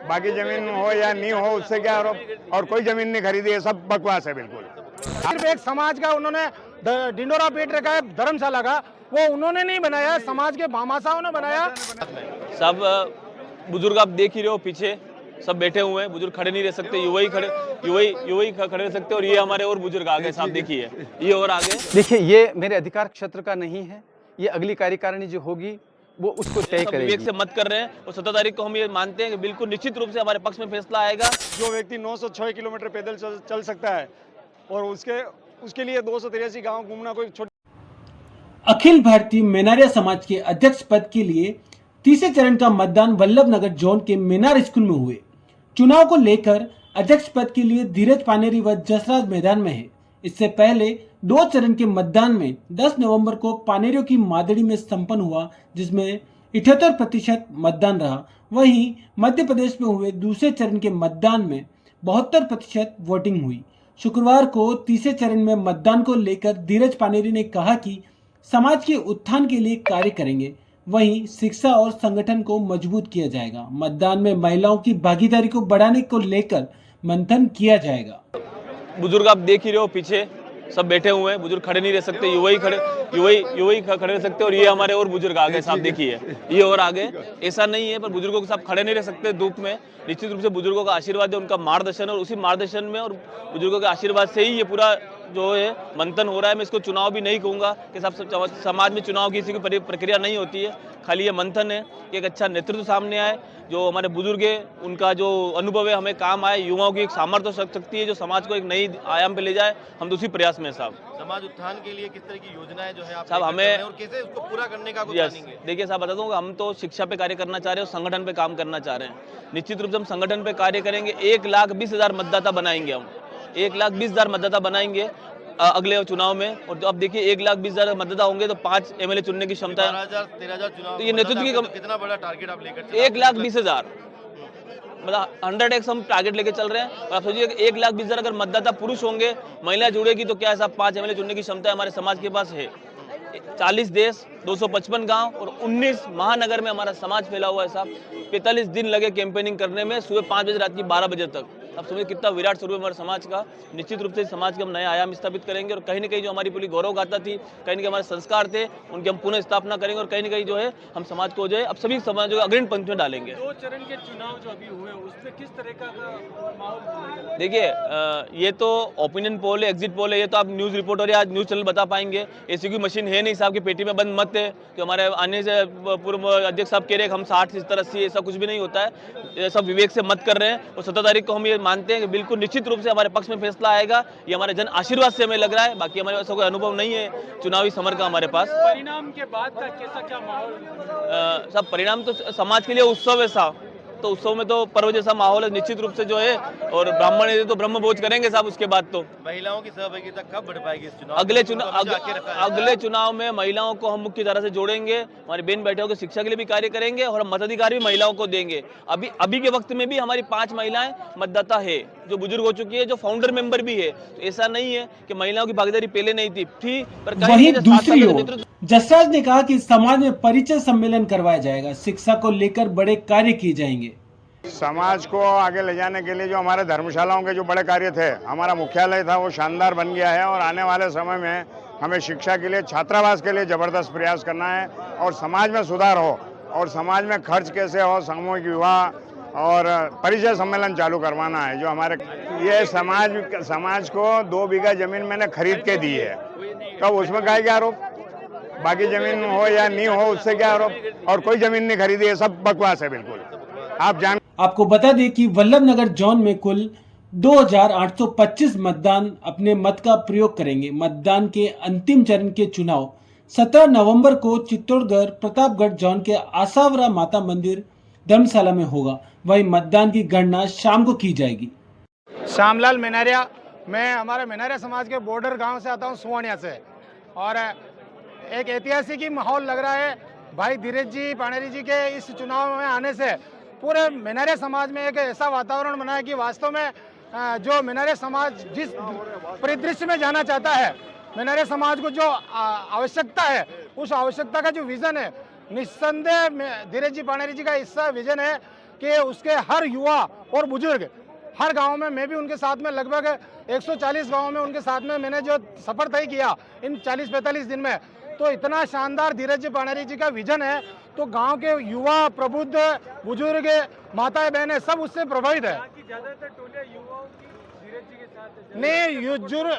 बाकी जमीन हो या नहीं हो उससे क्या, और कोई जमीन नहीं खरीदी, ये सब बकवास है बिल्कुल। सिर्फ एक समाज का उन्होंने ढिंडोरा पीट रखा है धर्मशाला का, वो उन्होंने नहीं बनाया, समाज के भामाशाहों ने बनाया। सब बुजुर्ग आप देख ही रहे हो, पीछे सब बैठे हुए हैं, बुजुर्ग खड़े नहीं रह सकते, युवा ही खड़े रह सकते, और ये हमारे और बुजुर्ग आगे साहब देखिए, ये और आगे। देखिए, ये मेरे अधिकार क्षेत्र का नहीं है, ये अगली कार्यकारिणी जो होगी वो उसको तय सब विवेक करेगी। से मत कर रहे हैं, और 17 तारीख को हम ये मानते हैं कि बिल्कुल निश्चित रूप से हमारे पक्ष में फैसला आएगा। जो व्यक्ति 906 किलोमीटर पैदल चल सकता है और उसके लिए 283 गांव घूमना कोई छोटी। अखिल भारतीय मेनारिया समाज के अध्यक्ष पद के लिए तीसरे चरण का मतदान वल्लभ नगर जोन के मीनार स्कूल में हुए। चुनाव को लेकर अध्यक्ष पद के लिए धीरज पानेरी व जसराज मैदान में है। इससे पहले 2 चरण के मतदान में 10 नवंबर को पानेरियों की मादड़ी में संपन्न हुआ, जिसमें 78% मतदान रहा। वहीं मध्य प्रदेश में हुए दूसरे चरण के मतदान में 72% वोटिंग हुई। शुक्रवार को तीसरे चरण में मतदान को लेकर धीरज पानेरी ने कहा कि समाज के उत्थान के लिए कार्य करेंगे, वहीं शिक्षा और संगठन को मजबूत किया जाएगा। मतदान में महिलाओं की भागीदारी को बढ़ाने को लेकर मंथन किया जाएगा। बुजुर्ग आप देख ही रहे हो, पीछे सब बैठे हुए हैं, बुजुर्ग खड़े नहीं रह सकते, युवा ही खड़े रह सकते, और ये हमारे और बुजुर्ग आगे साहब देखिए, ये और आगे। ऐसा नहीं है पर बुजुर्गों के साथ खड़े नहीं रह सकते धूप में। निश्चित रूप से बुजुर्गों का आशीर्वाद है, उनका मार्गदर्शन, और उसी मार्गदर्शन में और बुजुर्गों के आशीर्वाद से ही ये पूरा जो है मंथन हो रहा है। मैं इसको चुनाव भी नहीं कहूँगा कि सब समाज में चुनाव की किसी की प्रक्रिया नहीं होती है, खाली ये मंथन है कि एक अच्छा नेतृत्व सामने आए, जो हमारे बुजुर्ग है उनका जो अनुभव है हमें काम आए, युवाओं की एक सामर्थ्य शक्ति है जो समाज को एक नई आयाम पे ले जाए। हम तो उसी प्रयास में साहब। समाज उत्थान के लिए किस तरह की योजनाएं जो है आप साहब हमें और कैसे उसको पूरा करने का करेंगे? देखिए साहब, बताता हूँ, हम तो शिक्षा पे कार्य करना चाह रहे हैं और संगठन पे काम करना चाह रहे हैं। निश्चित रूप से हम संगठन पे कार्य करेंगे। 1,20,000 मतदाता बनाएंगे हम, 1,20,000 मतदाता बनाएंगे अगले चुनाव में। और अब देखिए 1,20,000 मतदाता होंगे तो 5 MLA चुनने की क्षमता है। 13,000 चुनाव, तो ये नेतृत्व की कितना बड़ा टारगेट आप लेकर 1,20,000 मतलब 100x हम टारगेट लेके चल रहे हैं। और आप सोचिए 1,20,000 अगर मतदाता पुरुष होंगे, महिला जुड़ेगी तो क्या है साहब, 5 MLA चुनने की क्षमता हमारे समाज के पास है। 40 देश, 255 गांव और 19 महानगर में हमारा समाज फैला हुआ है साहब। 45 दिन लगे कैंपेनिंग करने में, सुबह 5 बजे रात की 12 बजे तक। अब समझिए कितना विराट स्वरूप है हमारे समाज का। निश्चित रूप से समाज के हम नए आयाम स्थापित करेंगे, और कहीं ना कहीं जो हमारी पूरी गौरव गाथा थी, कहीं ना कहीं हमारे संस्कार थे, उनकी हम पुनः स्थापना करेंगे, और कहीं ना कहीं जो है हम समाज को जो है अब सभी समाज को अग्रणी पंक्ति में डालेंगे। 2 चरण के चुनाव जो अभी हुए उसमें किस तरह का माहौल? देखिए ये तो ओपिनियन पोल है, एग्जिट पोल है, ये तो आप न्यूज़ रिपोर्टर या न्यूज़ चैनल बता पाएंगे। ऐसी कोई मशीन है नहीं साहब की पेटी में बंद मत है कि हमारे आने से पूर्व अध्यक्ष साहब कह रहे हैं हम 60, 70, 80, ऐसा कुछ भी नहीं होता है। ये सब विवेक से मत कर रहे हैं, और 17 तारीख को हम ये मानते हैं कि बिल्कुल निश्चित रूप से हमारे पक्ष में फैसला आएगा। ये हमारे जन आशीर्वाद से हमें लग रहा है, बाकी हमारे पास कोई अनुभव नहीं है चुनावी समर का हमारे पास। परिणाम के बाद का कैसा क्या माहौल? सब परिणाम तो समाज के लिए उत्सव है साहब, तो उत्सव में तो पर्व जैसा माहौल है निश्चित रूप से जो है। और ब्राह्मण है तो ब्रह्म भोज करेंगे साहब। उसके बाद तो महिलाओं की सहभागिता कब बढ़ पाएगी इस चुनाव? अगले चुनाव में महिलाओं को हम मुख्य धारा से जोड़ेंगे। हमारी बहन बेटियों की शिक्षा के लिए भी कार्य करेंगे, और हम मताधिकार भी महिलाओं को देंगे। अभी के वक्त में भी हमारी 5 महिलाएं मतदाता है जो बुजुर्ग हो चुकी है, जो फाउंडर मेंबर भी है। तो ऐसा नहीं है कि महिलाओं की भागीदारी पहले नहीं थी पर वहीं दूसरी ओर जसराज ने कहा कि समाज में परिचय सम्मेलन करवाया जाएगा, शिक्षा को लेकर बड़े कार्य किए जाएंगे। समाज को आगे ले जाने के लिए जो हमारे धर्मशालाओं के जो बड़े कार्य थे, हमारा मुख्यालय था वो शानदार बन गया है, और आने वाले समय में हमें शिक्षा के लिए, छात्रावास के लिए जबरदस्त प्रयास करना है, और समाज में सुधार हो, और समाज में खर्च कैसे हो, सामूहिक विवाह और परिचय सम्मेलन चालू करवाना है। जो हमारे ये समाज को 2 बीघा जमीन मैंने खरीद के दी है, तो उसमें क्या क्या आरोप? बाकी जमीन हो या नहीं हो उससे क्या आरोप, और कोई जमीन नहीं खरीदी, ये सब बकवास है बिल्कुल। आपको बता दें कि वल्लभ नगर जोन में कुल 2,825 मतदान अपने मत का प्रयोग करेंगे। मतदान के अंतिम चरण के चुनाव 17 नवंबर को चित्तौड़गढ़ प्रतापगढ़ जोन के आसावरा माता मंदिर धर्मशाला में होगा। वहीं मतदान की गणना शाम को की जाएगी। श्यामलाल मेनारिया, मैं हमारे मेनारिया समाज के बॉर्डर गांव से आता हूं, सुवानिया से, और एक ऐतिहासिक ही माहौल लग रहा है। भाई धीरज जी पानेरी जी के इस चुनाव में आने से पूरे मेनारिया समाज में एक ऐसा वातावरण बना है कि वास्तव में जो मेनारिया समाज जिस परिदृश्य में जाना चाहता है, मेनारिया समाज को जो आवश्यकता है, उस आवश्यकता का जो विजन है, निस्संदेह धीरज जी पानेरी जी का इसका विजन है। कि उसके हर युवा और बुजुर्ग हर गांव में, मैं भी उनके साथ में लगभग 140 गांवों में उनके साथ में मैंने जो सफ़र तय किया इन 40-45 दिन में, तो इतना शानदार धीरज जी पानेरी जी का विजन है, तो गांव के युवा, प्रबुद्ध, बुजुर्ग, माताएं बहनें सब उससे प्रभावित है। नहीं,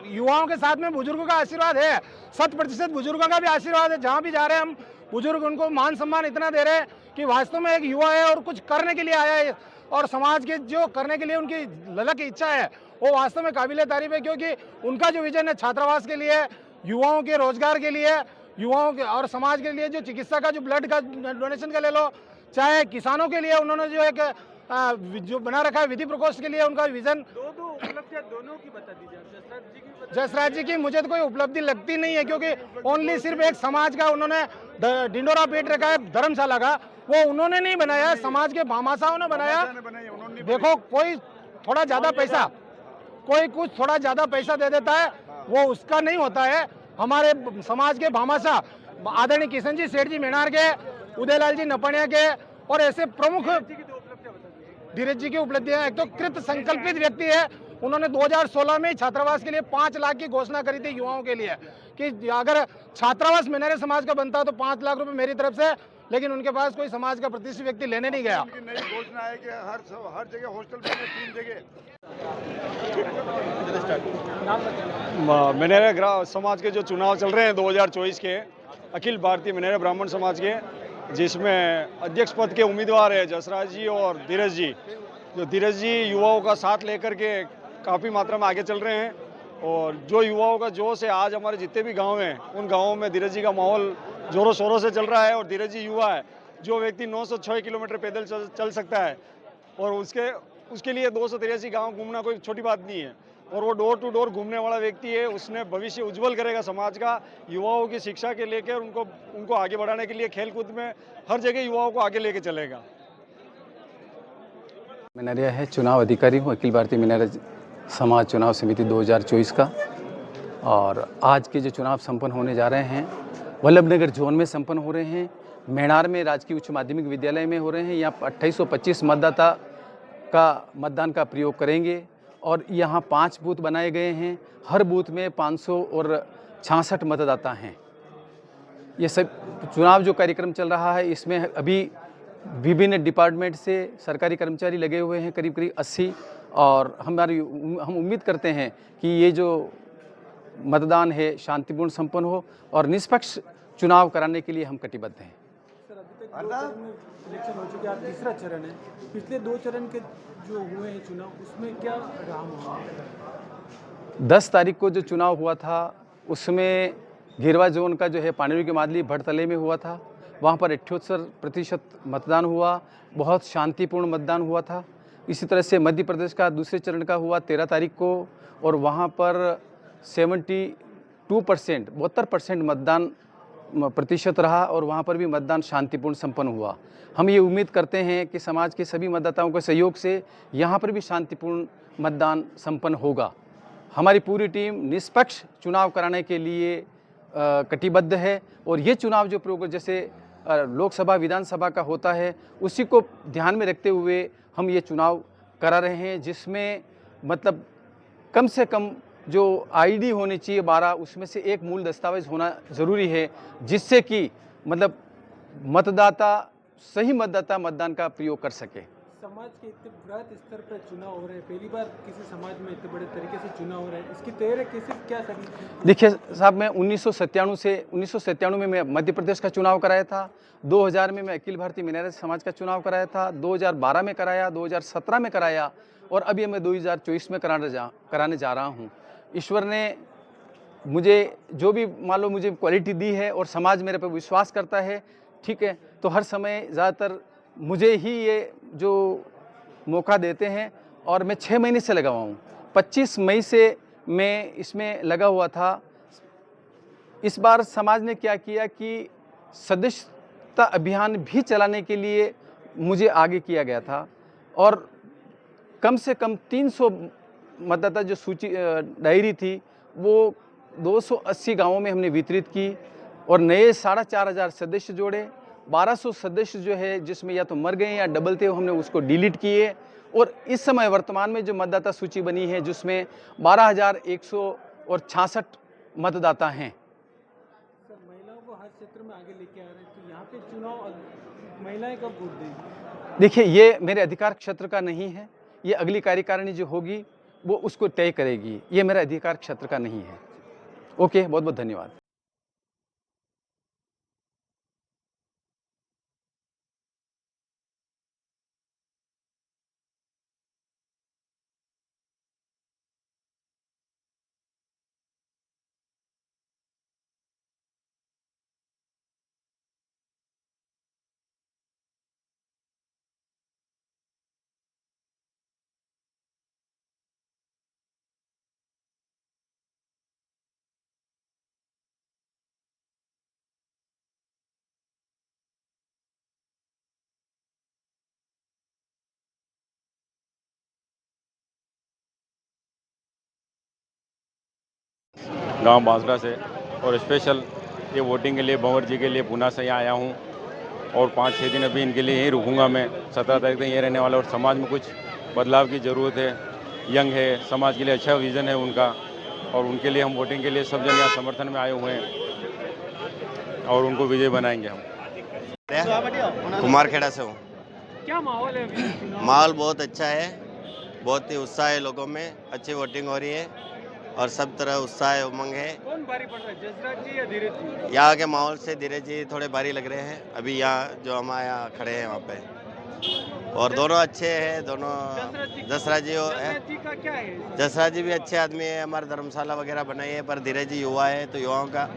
युवाओं के साथ में बुजुर्गों का आशीर्वाद है, 100% बुजुर्गों का भी आशीर्वाद है। जहाँ भी जा रहे हैं हम, बुजुर्ग उनको मान सम्मान इतना दे रहे हैं कि वास्तव में एक युवा है और कुछ करने के लिए आया है, और समाज के जो करने के लिए उनकी ललक इच्छा है वो वास्तव में काबिल तारीफ है, क्योंकि उनका जो विजन है छात्रावास के लिए, युवाओं के रोजगार के लिए, युवाओं के और समाज के लिए, जो चिकित्सा का जो ब्लड का डोनेशन का ले लो, चाहे किसानों के लिए उन्होंने जो एक जो बना रखा है विधि प्रकोष्ठ के लिए उनका विजन। दोनों की बता दीजिए। जसराज जी की मुझे तो कोई उपलब्धि लगती नहीं है, क्योंकि ओनली सिर्फ एक समाज का उन्होंने डिंडोरा पीट रखा है धर्मशाला का, वो उन्होंने नहीं बनाया, समाज के भामाशाहों ने बनाया। देखो, कोई थोड़ा ज्यादा पैसा, कोई कुछ थोड़ा ज्यादा पैसा दे देता है, वो उसका नहीं होता है। हमारे समाज के भामाशाह आदरणीय किशन जी सेठ जी मेनार के, उदयलाल जी नपनिया के और ऐसे प्रमुख धीरज जी की उपलब्धियां, एक तो कृत संकल्पित व्यक्ति है। उन्होंने 2016 में छात्रावास के लिए 5 लाख की घोषणा करी थी युवाओं के लिए कि अगर छात्रावास मेनारे समाज का बनता तो 5 लाख रुपए मेरी तरफ से, लेकिन उनके पास कोई समाज का प्रतिष्ठित व्यक्ति लेने नहीं गया। उनकी नई घोषणा है कि हर जगह हॉस्टल बने, 3 जगह। मेनारा समाज के जो चुनाव चल रहे हैं 2024 के, अखिल भारतीय मेनारा ब्राह्मण समाज के, जिसमें अध्यक्ष पद के उम्मीदवार है जसराज जी और धीरज जी। जो धीरज जी युवाओं का साथ लेकर के काफ़ी मात्रा में आगे चल रहे हैं, और जो युवाओं का जोश है, आज हमारे जितने भी गांव हैं उन गांवों में धीरज जी का माहौल जोरों शोरों से चल रहा है। और धीरज जी युवा है, जो व्यक्ति 906 किलोमीटर पैदल चल सकता है, और उसके लिए 283 गांव घूमना कोई छोटी बात नहीं है, और वो डोर टू डोर घूमने वाला व्यक्ति है। उसने भविष्य उज्जवल करेगा समाज का, युवाओं की शिक्षा के लेकर उनको आगे बढ़ाने के लिए खेलकूद में हर जगह युवाओं को आगे लेके चलेगा। मेनारिया है, चुनाव अधिकारी हूँ अखिल भारतीय मेनारा समाज चुनाव समिति 2024 का। और आज के जो चुनाव संपन्न होने जा रहे हैं वल्लभनगर जोन में संपन्न हो रहे हैं, मेनार में राजकीय उच्च माध्यमिक विद्यालय में हो रहे हैं। यहाँ 2825 मतदाता का मतदान का प्रयोग करेंगे, और यहाँ 5 बूथ बनाए गए हैं। हर बूथ में 566 मतदाता हैं। ये सब चुनाव जो कार्यक्रम चल रहा है, इसमें अभी विभिन्न डिपार्टमेंट से सरकारी कर्मचारी लगे हुए हैं, करीब 80, और हम उम्मीद करते हैं कि ये जो मतदान है शांतिपूर्ण संपन्न हो और निष्पक्ष चुनाव कराने के लिए हम कटिबद्ध हैं। सर, अभी तक 2 चरण में इलेक्शन हो चुके हैं, तीसरा चरण है। पिछले 2 चरण के जो हुए हैं चुनाव, उसमें क्या रहा हुआ? 10 तारीख को जो चुनाव हुआ था उसमें गिरवा जोन का जो है पानेरी के मादली भड़तले में हुआ था। वहाँ पर 78% मतदान हुआ, बहुत शांतिपूर्ण मतदान हुआ था। इसी तरह से मध्य प्रदेश का दूसरे चरण का हुआ 13 तारीख को, और वहाँ पर 72% मतदान प्रतिशत रहा, और वहाँ पर भी मतदान शांतिपूर्ण संपन्न हुआ। हम ये उम्मीद करते हैं कि समाज के सभी मतदाताओं के सहयोग से यहाँ पर भी शांतिपूर्ण मतदान संपन्न होगा। हमारी पूरी टीम निष्पक्ष चुनाव कराने के लिए कटिबद्ध है, और ये चुनाव जो प्रोग्राम जैसे लोकसभा विधानसभा का होता है उसी को ध्यान में रखते हुए हम ये चुनाव करा रहे हैं, जिसमें मतलब कम से कम जो आईडी होनी चाहिए 12, उसमें से एक मूल दस्तावेज होना ज़रूरी है, जिससे कि मतलब सही मतदाता मतदान का प्रयोग कर सके। समाज के इतने बृहद स्तर पर चुनाव हो रहे हैं, पहली बार किसी समाज में इतने बड़े तरीके से चुनाव हो रहे हैं, इसकी तैयारी कैसे क्या करनी? देखिए साहब, मैं 1997 में मैं मध्य प्रदेश का चुनाव कराया था, 2000 में मैं अखिल भारतीय मेनारा समाज का चुनाव कराया था, 2012 में कराया, 2017 में कराया, और अभी मैं 2024 में कराने जा रहा हूँ। ईश्वर ने मुझे जो भी मान लो मुझे क्वालिटी दी है और समाज मेरे पर विश्वास करता है, ठीक है, तो हर समय ज़्यादातर मुझे ही ये जो मौका देते हैं, और मैं 6 महीने से लगा हुआ हूँ। 25 मई से मैं इसमें लगा हुआ था। इस बार समाज ने क्या किया कि सदस्यता अभियान भी चलाने के लिए मुझे आगे किया गया था, और कम से कम 300 मतदाता जो सूची डायरी थी वो 280 गांवों में हमने वितरित की, और नए 4500 सदस्य जोड़े, 1200 सदस्य जो है जिसमें या तो मर गए या डबल थे, हमने उसको डिलीट किए। और इस समय वर्तमान में जो मतदाता सूची बनी है जिसमें 12,166 मतदाता हैं। सर, महिलाओं को हर क्षेत्र में आगे लेके आ रहे हैं, तो यहाँ पे चुनाव महिलाएं कब वोट देंगी? देखिए, ये मेरे अधिकार क्षेत्र का नहीं है, ये अगली कार्यकारिणी जो होगी वो उसको तय करेगी, ये मेरा अधिकार क्षेत्र का नहीं है। ओके, बहुत बहुत धन्यवाद। गांव बांसड़ा से और स्पेशल ये वोटिंग के लिए भंवर जी के लिए पुणे से यहाँ आया हूँ और 5-6 दिन अभी इनके लिए यहीं रुकूंगा मैं। 17 तारीख तक यहीं रहने वाला। और समाज में कुछ बदलाव की ज़रूरत है, यंग है, समाज के लिए अच्छा विज़न है उनका और उनके लिए हम वोटिंग के लिए सब जन यहाँ समर्थन में आए हुए हैं और उनको विजय बनाएंगे हम। कुमारखेड़ा से हूँ। क्या माहौल है अभी? माहौल बहुत अच्छा है, बहुत ही उत्साह है लोगों में, अच्छी वोटिंग हो रही है और सब तरह उत्साह है, उमंग है। कौन भारी पड़ रहा है, जसराज जी या धीरज जी? यहाँ के माहौल से धीरज जी थोड़े भारी लग रहे हैं अभी यहाँ जो हमारे यहाँ खड़े हैं वहाँ पे। और दोनों अच्छे हैं, दोनों जसराज जी का क्या है? जसराज जी भी अच्छे आदमी है, हमारे धर्मशाला वगैरह बनाई है। पर धीरज जी युवा है तो युवाओं का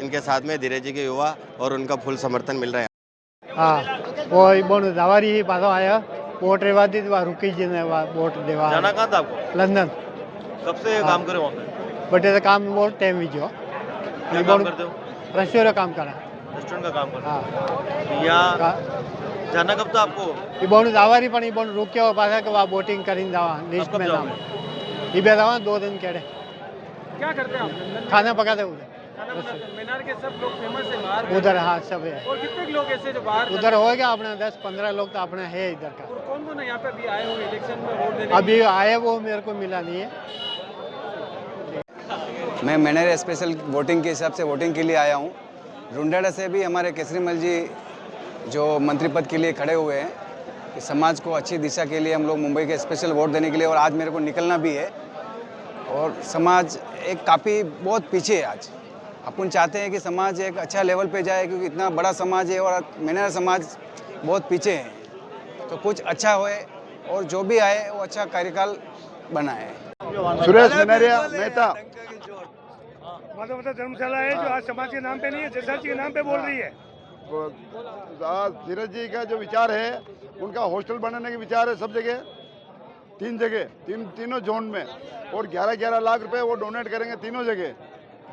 इनके साथ में धीरज जी के युवा और उनका फुल समर्थन मिल रहा है। हाँ, वो बोन दवारी पासो आया वोट रेवा दी रुकी जी ने वोट देवा। जाना कहाँ था आपको? लंदन। कब से काम करे वहाँ पे? बटे तो काम बहुत टाइम ही जो क्या काम करते हो? रेस्टोरेंट काम करा। रेस्टोरेंट का काम करते हाँ, हो? यहाँ जाना कब था आपको? ये बोन दवारी पण बोन रुक्यो पासा के वहाँ वोटिंग करीन जावा लिस्ट कब में नाम। जाओगे? ये बेदावा 2 दिन केड़े क्या करते हैं आप? खाना पकाते उधर। खाना बनाते हैं। मीनार के सब लोग फेमस है बाहर। उधर हाँ सब है। और कितने लोग ऐसे जो बाहर उधर होएगा अपना 10-15 लोग तो अपना है इधर का। और कौन कौन है यहाँ पे अभी आए हुए इलेक्शन में वोट देने? अभी आए वो मेरे को मिला नहीं है। मैं मैनेर स्पेशल वोटिंग के हिसाब से वोटिंग के लिए आया हूँ। रुंडाड़ा से भी हमारे केसरीमल जी जो मंत्री पद के लिए खड़े हुए हैं कि समाज को अच्छी दिशा के लिए हम लोग मुंबई के स्पेशल वोट देने के लिए, और आज मेरे को निकलना भी है। और समाज एक काफ़ी बहुत पीछे है आज। अपन चाहते हैं कि समाज एक अच्छा लेवल पे जाए क्योंकि इतना बड़ा समाज है और मैनेर समाज बहुत पीछे है। तो कुछ अच्छा होए और जो भी आए वो अच्छा कार्यकाल बनाए। सुरेश मेनरिया मेहता। मतलब धर्मशाला है जो आज समाज के नाम पे नहीं है, जसराज जी के नाम पे बोल रही है। आज धीरज जी का जो विचार है, उनका हॉस्टल बनाने के विचार है सब जगह, 3 जगह, तीनों जोन में, और 11-11 लाख रुपए वो डोनेट करेंगे तीनों जगह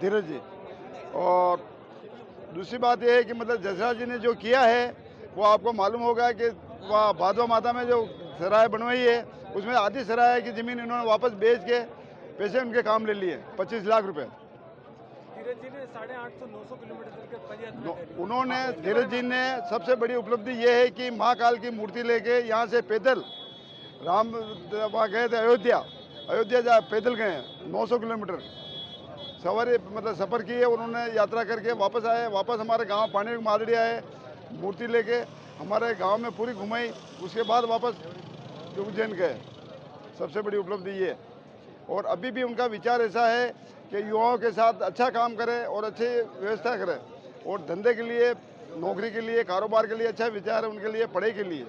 धीरज जी। और दूसरी बात यह है कि मतलब जसराज जी ने जो किया है वो आपको मालूम होगा कि वहाँ भादवा माता में जो सराय बनवाई है उसमें आधी सराय की ज़मीन इन्होंने वापस बेच के पैसे उनके काम ले लिए 25 लाख रुपए। धीरज जी ने 850-900 किलोमीटर चल के पदयात्रा करी। उन्होंने धीरज जी ने सबसे बड़ी उपलब्धि ये है कि महाकाल की मूर्ति लेके यहाँ से पैदल राम वहाँ गए थे अयोध्या जा पैदल गए हैं 900 किलोमीटर सवारी मतलब सफ़र की है उन्होंने, यात्रा करके वापस आए। वापस हमारे गांव पानी मादड़ी आए, मूर्ति लेके हमारे गांव में पूरी घुमाई, उसके बाद वापस उज्जैन गए। सबसे बड़ी उपलब्धि ये। और अभी भी उनका विचार ऐसा है कि युवाओं के साथ अच्छा काम करें और अच्छी व्यवस्था करें, और धंधे के लिए, नौकरी के लिए, कारोबार के लिए अच्छा विचार है उनके लिए, पढ़ाई के लिए।